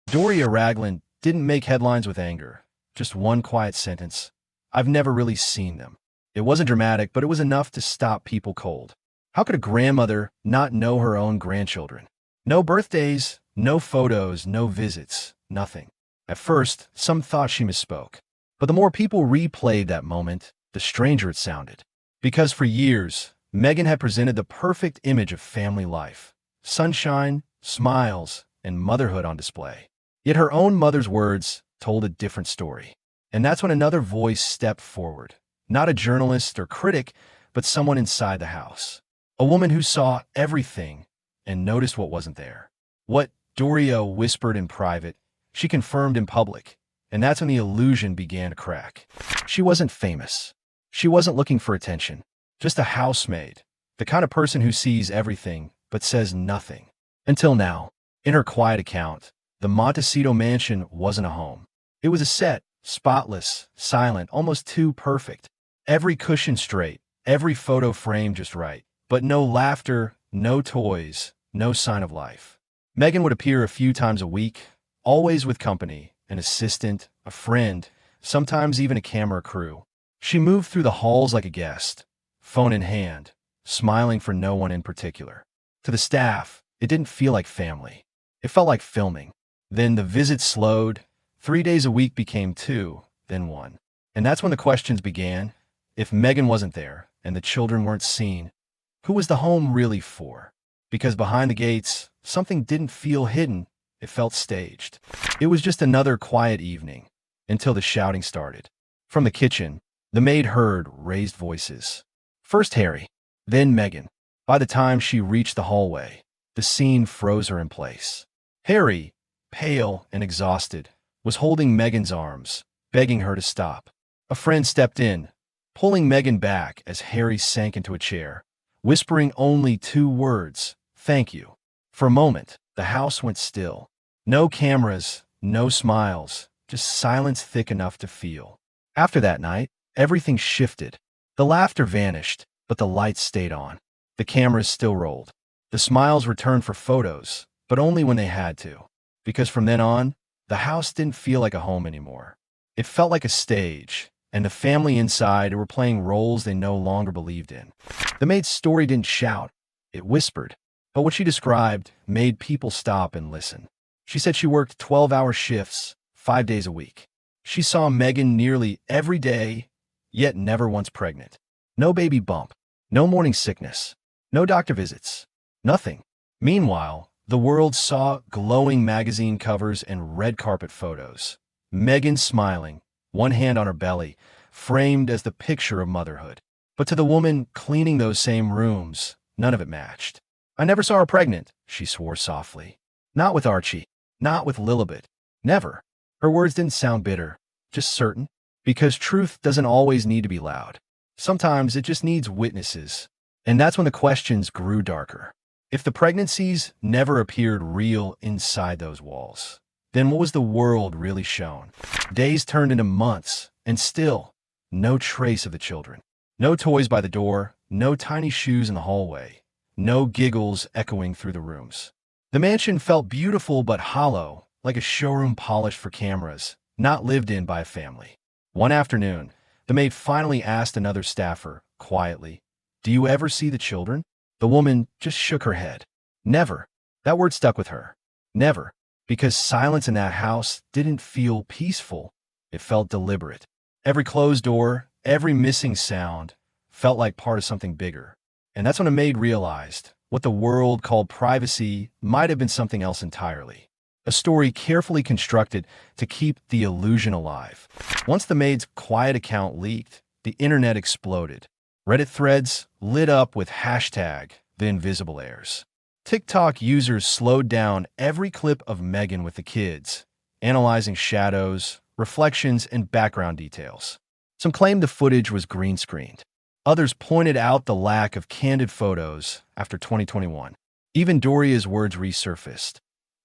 Doria Ragland didn't make headlines with anger. Just one quiet sentence. I've never really seen them. It wasn't dramatic, but it was enough to stop people cold. How could a grandmother not know her own grandchildren? No birthdays, no photos, no visits, nothing. At first, some thought she misspoke. But the more people replayed that moment, the stranger it sounded. Because for years, Meghan had presented the perfect image of family life. Sunshine, smiles, and motherhood on display. Yet her own mother's words told a different story. And that's when another voice stepped forward. Not a journalist or critic, but someone inside the house. A woman who saw everything and noticed what wasn't there. What Doria whispered in private, she confirmed in public. And that's when the illusion began to crack. She wasn't famous. She wasn't looking for attention. Just a housemaid. The kind of person who sees everything but says nothing. Until now, in her quiet account, the Montecito mansion wasn't a home. It was a set, spotless, silent, almost too perfect. Every cushion straight, every photo frame just right. But no laughter, no toys, no sign of life. Meghan would appear a few times a week, always with company, an assistant, a friend, sometimes even a camera crew. She moved through the halls like a guest, phone in hand, smiling for no one in particular. To the staff, it didn't feel like family. It felt like filming. Then the visits slowed. 3 days a week became 2, then 1. And that's when the questions began. If Meghan wasn't there and the children weren't seen, who was the home really for? Because behind the gates, something didn't feel hidden. It felt staged. It was just another quiet evening until the shouting started. From the kitchen, the maid heard raised voices. First Harry, then Meghan. By the time she reached the hallway, the scene froze her in place. Harry, pale and exhausted, was holding Meghan's arms, begging her to stop. A friend stepped in, pulling Meghan back as Harry sank into a chair, whispering only 2 words, "Thank you." For a moment, the house went still. No cameras, no smiles, just silence thick enough to feel. After that night, everything shifted. The laughter vanished, but the lights stayed on. The cameras still rolled. The smiles returned for photos, but only when they had to. Because from then on, the house didn't feel like a home anymore. It felt like a stage, and the family inside were playing roles they no longer believed in. The maid's story didn't shout, it whispered. But what she described made people stop and listen. She said she worked 12-hour shifts, 5 days a week. She saw Meghan nearly every day, yet never once pregnant. No baby bump, no morning sickness, no doctor visits, nothing. Meanwhile, the world saw glowing magazine covers and red carpet photos. Meghan smiling, one hand on her belly, framed as the picture of motherhood. But to the woman cleaning those same rooms, none of it matched. I never saw her pregnant, she swore softly. Not with Archie, not with Lilibet, never. Her words didn't sound bitter, just certain. Because truth doesn't always need to be loud. Sometimes it just needs witnesses. And that's when the questions grew darker. If the pregnancies never appeared real inside those walls, then what was the world really shown? Days turned into months, and still, no trace of the children. No toys by the door, no tiny shoes in the hallway, no giggles echoing through the rooms. The mansion felt beautiful but hollow, like a showroom polished for cameras, not lived in by a family. One afternoon, the maid finally asked another staffer, quietly, "Do you ever see the children?" The woman just shook her head. Never. That word stuck with her. Never. Because silence in that house didn't feel peaceful. It felt deliberate. Every closed door, every missing sound, felt like part of something bigger. And that's when a maid realized what the world called privacy might have been something else entirely. A story carefully constructed to keep the illusion alive. Once the maid's quiet account leaked, the internet exploded. Reddit threads lit up with hashtag the invisible heirs. TikTok users slowed down every clip of Meghan with the kids, analyzing shadows, reflections, and background details. Some claimed the footage was green-screened. Others pointed out the lack of candid photos after 2021. Even Doria's words resurfaced.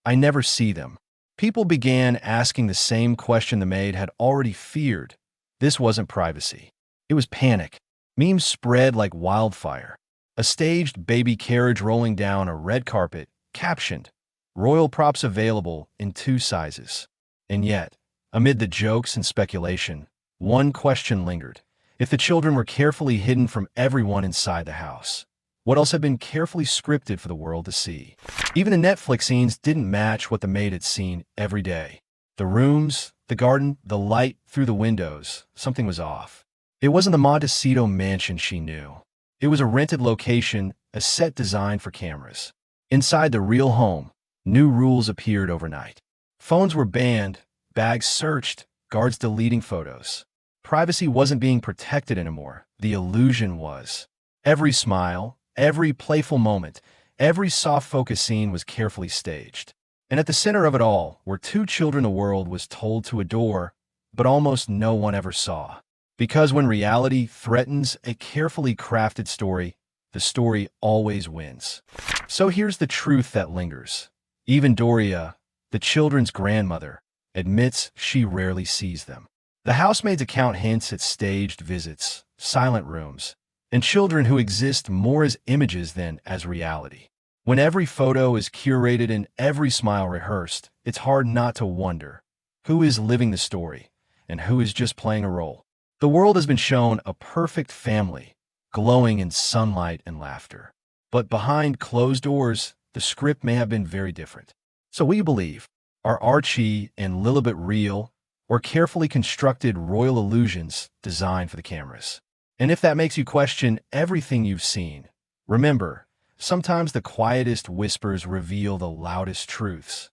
I never see them. People began asking the same question the maid had already feared. This wasn't privacy. It was panic. Memes spread like wildfire. A staged baby carriage rolling down a red carpet, captioned, royal props available in 2 sizes. And yet, amid the jokes and speculation, one question lingered. If the children were carefully hidden from everyone inside the house, what else had been carefully scripted for the world to see? Even the Netflix scenes didn't match what the maid had seen every day. The rooms, the garden, the light through the windows, something was off. It wasn't the Montecito mansion she knew. It was a rented location, a set designed for cameras. Inside the real home, new rules appeared overnight. Phones were banned, bags searched, guards deleting photos. Privacy wasn't being protected anymore. The illusion was. Every smile, every playful moment, every soft-focus scene was carefully staged. And at the center of it all were 2 children the world was told to adore, but almost no one ever saw. Because when reality threatens a carefully crafted story, the story always wins. So here's the truth that lingers. Even Doria, the children's grandmother, admits she rarely sees them. The housemaid's account hints at staged visits, silent rooms, and children who exist more as images than as reality. When every photo is curated and every smile rehearsed, it's hard not to wonder who is living the story and who is just playing a role. The world has been shown a perfect family, glowing in sunlight and laughter. But behind closed doors, the script may have been very different. So what do you believe? Are Archie and Lilibet real, or carefully constructed royal illusions designed for the cameras? And if that makes you question everything you've seen, remember, sometimes the quietest whispers reveal the loudest truths.